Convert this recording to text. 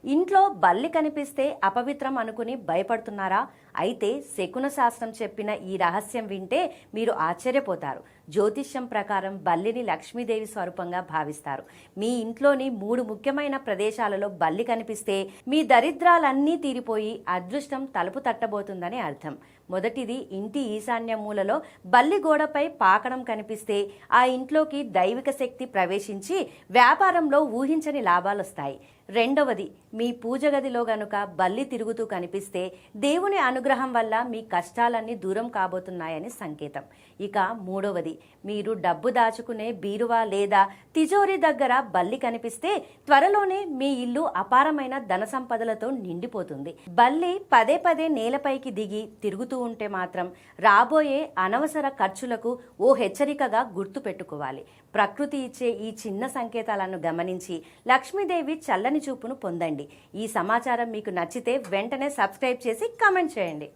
ఇంట్లో బల్లి కనిపిస్తే అపవిత్రం అనుకుని భయపడుతున్నారా? అయితే శకున శాస్త్రం చెప్పిన ఈ రహస్యం వింటే మీరు ఆశ్చర్యపోతారు. జ్యోతిష్యం ప్రకారం బల్లిని లక్ష్మీదేవి స్వరూపంగా భావిస్తారు. మీ ఇంట్లోని 3 ముఖ్యమైన ప్రదేశాలలో బల్లి కనిపిస్తే మీ దరిద్రాలన్నీ తీరిపోయి అదృష్టం తలుపు తట్టబోతుందని అర్థం. మొదటిది, ఇంటి ఈశాన్య మూలలో బల్లి గోడపై పాకడం కనిపిస్తే ఆ ఇంట్లోకి దైవిక శక్తి ప్రవేశించి వ్యాపారంలో ఊహించని లాభాలొస్తాయి. రెండవది, మీ పూజ గదిలో గనుక బల్లి తిరుగుతూ కనిపిస్తే దేవుని అనుగ్రహం వల్ల మీ కష్టాలన్నీ దూరం కాబోతున్నాయని సంకేతం. ఇక మూడవది, మీరు డబ్బు దాచుకునే బీరువా లేదా తిజోరీ దగ్గర బల్లి కనిపిస్తే త్వరలోనే మీ ఇల్లు అపారమైన ధన సంపదలతో నిండిపోతుంది. బల్లి పదే పదే నేలపైకి దిగి తిరుగుతూ ఉంటే మాత్రం రాబోయే అనవసర ఖర్చులకు ఓ హెచ్చరికగా గుర్తు పెట్టుకోవాలి. ప్రకృతి ఇచ్చే ఈ చిన్న సంకేతాలను గమనించి లక్ష్మీదేవి చల్లని చూపును పొందండి. ఈ సమాచారం మీకు నచ్చితే వెంటనే సబ్స్క్రైబ్ చేసి కామెంట్ చేయండి.